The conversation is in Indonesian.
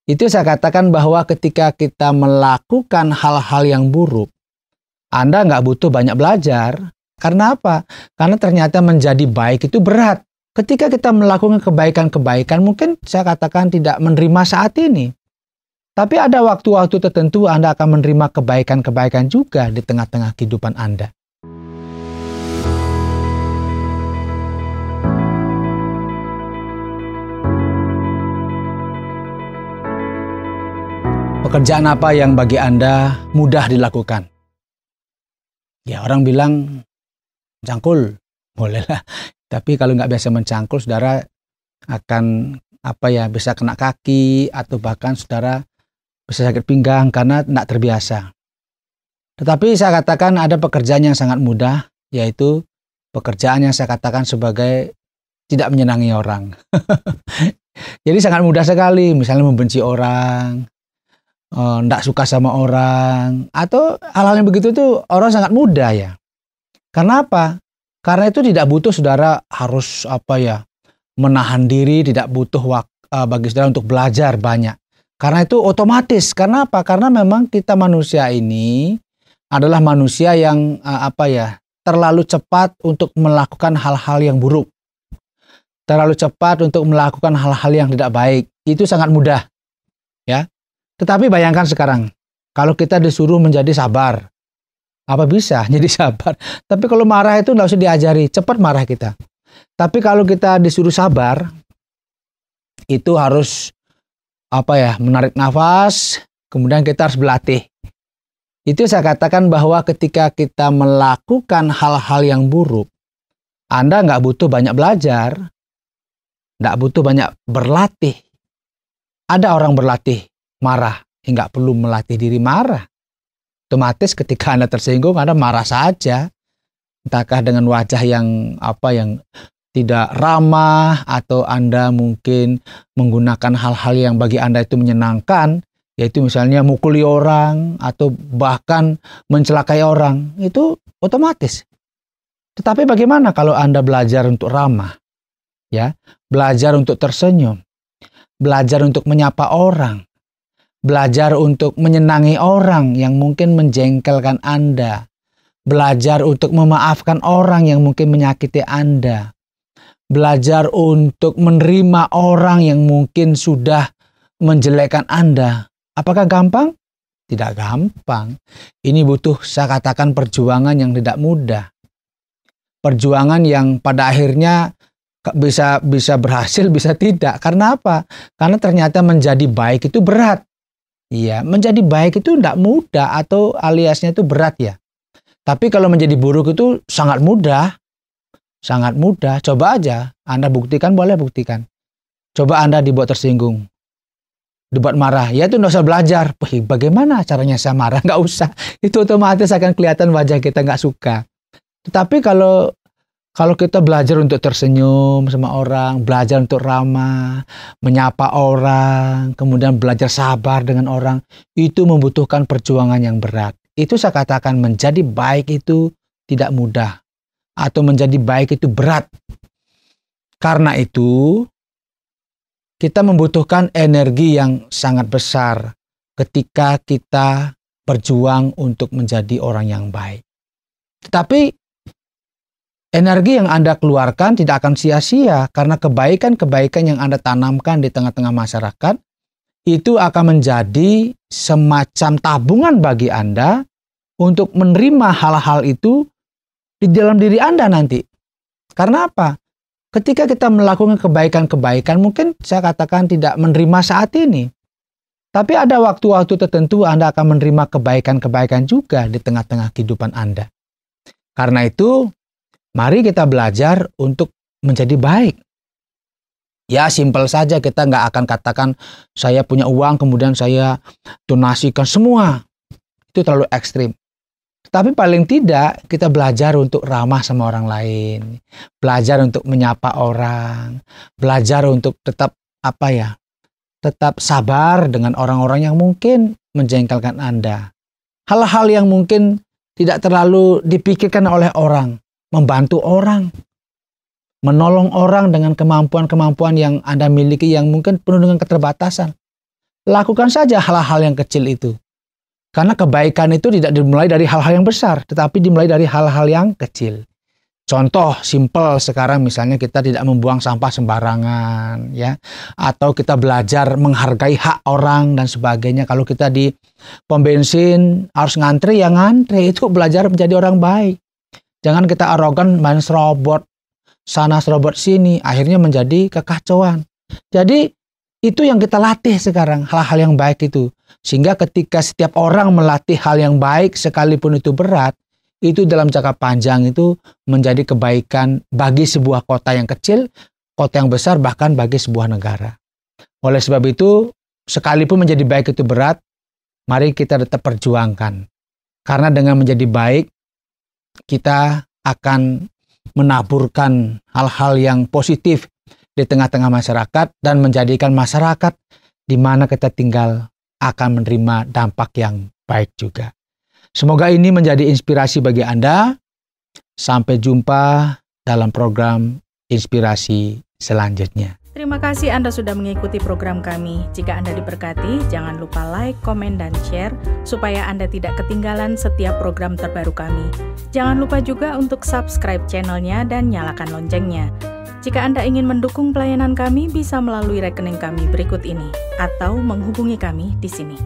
Itu saya katakan bahwa ketika kita melakukan hal-hal yang buruk, Anda nggak butuh banyak belajar. Karena apa? Karena ternyata menjadi baik itu berat. Ketika kita melakukan kebaikan-kebaikan, mungkin saya katakan tidak menerima saat ini. Tapi ada waktu-waktu tertentu Anda akan menerima kebaikan-kebaikan juga di tengah-tengah kehidupan Anda. Pekerjaan apa yang bagi Anda mudah dilakukan? Ya, orang bilang mencangkul, bolehlah. Tapi kalau nggak biasa mencangkul, saudara akan bisa kena kaki atau bahkan saudara bisa sakit pinggang karena tidak terbiasa. Tetapi saya katakan ada pekerjaan yang sangat mudah, yaitu pekerjaan yang saya katakan sebagai tidak menyenangi orang. Jadi sangat mudah sekali, misalnya membenci orang, tidak suka sama orang, atau hal-hal yang begitu tuh orang sangat mudah ya. Karena apa? Karena itu tidak butuh saudara harus menahan diri, tidak butuh bagi saudara untuk belajar banyak. Karena itu otomatis. Karena apa? Karena memang kita manusia ini adalah manusia yang terlalu cepat untuk melakukan hal-hal yang buruk. Terlalu cepat untuk melakukan hal-hal yang tidak baik. Itu sangat mudah. Ya. Tetapi bayangkan sekarang, kalau kita disuruh menjadi sabar, apa bisa jadi sabar? Tapi kalau marah itu nggak usah diajari, cepat marah kita. Tapi kalau kita disuruh sabar, itu harus menarik nafas, kemudian kita harus berlatih. Itu saya katakan bahwa ketika kita melakukan hal-hal yang buruk, Anda nggak butuh banyak belajar, nggak butuh banyak berlatih. Ada orang berlatih marah, nggak perlu melatih diri marah. Otomatis ketika Anda tersinggung, Anda marah saja. Entahkah dengan wajah yang tidak ramah, atau Anda mungkin menggunakan hal-hal yang bagi Anda itu menyenangkan, yaitu misalnya mukuli orang, atau bahkan mencelakai orang. Itu otomatis. Tetapi bagaimana kalau Anda belajar untuk ramah? Ya, belajar untuk tersenyum. Belajar untuk menyapa orang. Belajar untuk menyenangi orang yang mungkin menjengkelkan Anda. Belajar untuk memaafkan orang yang mungkin menyakiti Anda. Belajar untuk menerima orang yang mungkin sudah menjelekkan Anda. Apakah gampang? Tidak gampang. Ini butuh, saya katakan, perjuangan yang tidak mudah. Perjuangan yang pada akhirnya bisa berhasil, bisa tidak. Karena apa? Karena ternyata menjadi baik itu berat. Iya, menjadi baik itu tidak mudah, atau aliasnya itu berat ya. Tapi kalau menjadi buruk itu sangat mudah. Sangat mudah. Coba aja, Anda buktikan, boleh buktikan. Coba Anda dibuat tersinggung, dibuat marah, ya itu nggak usah belajar. Bagaimana caranya saya marah? Nggak usah. Itu otomatis akan kelihatan wajah kita nggak suka. Tetapi kalau kita belajar untuk tersenyum sama orang, belajar untuk ramah, menyapa orang, kemudian belajar sabar dengan orang, itu membutuhkan perjuangan yang berat. Itu saya katakan menjadi baik itu tidak mudah, atau menjadi baik itu berat. Karena itu, kita membutuhkan energi yang sangat besar ketika kita berjuang untuk menjadi orang yang baik. Tetapi energi yang Anda keluarkan tidak akan sia-sia, karena kebaikan-kebaikan yang Anda tanamkan di tengah-tengah masyarakat itu akan menjadi semacam tabungan bagi Anda untuk menerima hal-hal itu di dalam diri Anda nanti. Karena apa? Ketika kita melakukan kebaikan-kebaikan, mungkin saya katakan tidak menerima saat ini. Tapi ada waktu-waktu tertentu Anda akan menerima kebaikan-kebaikan juga di tengah-tengah kehidupan Anda. Karena itu, mari kita belajar untuk menjadi baik. Ya, simpel saja, kita nggak akan katakan saya punya uang kemudian saya donasikan semua. Itu terlalu ekstrim. Tapi paling tidak kita belajar untuk ramah sama orang lain. Belajar untuk menyapa orang. Belajar untuk tetap tetap sabar dengan orang-orang yang mungkin menjengkelkan Anda. Hal-hal yang mungkin tidak terlalu dipikirkan oleh orang. Membantu orang, menolong orang dengan kemampuan-kemampuan yang Anda miliki yang mungkin penuh dengan keterbatasan. lakukan saja hal-hal yang kecil itu. Karena kebaikan itu tidak dimulai dari hal-hal yang besar, tetapi dimulai dari hal-hal yang kecil. Contoh simpel sekarang misalnya kita tidak membuang sampah sembarangan ya, atau kita belajar menghargai hak orang dan sebagainya. Kalau kita di pom bensin harus ngantri ya ngantri, itu belajar menjadi orang baik. Jangan kita arogan main serobot sana serobot sini, akhirnya menjadi kekacauan. Jadi itu yang kita latih sekarang, hal-hal yang baik itu. Sehingga ketika setiap orang melatih hal yang baik sekalipun itu berat, itu dalam jangka panjang itu menjadi kebaikan bagi sebuah kota yang kecil, kota yang besar, bahkan bagi sebuah negara. Oleh sebab itu, sekalipun menjadi baik itu berat, mari kita tetap perjuangkan. Karena dengan menjadi baik, kita akan menaburkan hal-hal yang positif di tengah-tengah masyarakat dan menjadikan masyarakat di mana kita tinggal akan menerima dampak yang baik juga. Semoga ini menjadi inspirasi bagi Anda. Sampai jumpa dalam program inspirasi selanjutnya. Terima kasih Anda sudah mengikuti program kami. Jika Anda diberkati, jangan lupa like, komen, dan share supaya Anda tidak ketinggalan setiap program terbaru kami. Jangan lupa juga untuk subscribe channelnya dan nyalakan loncengnya. Jika Anda ingin mendukung pelayanan kami, bisa melalui rekening kami berikut ini atau menghubungi kami di sini.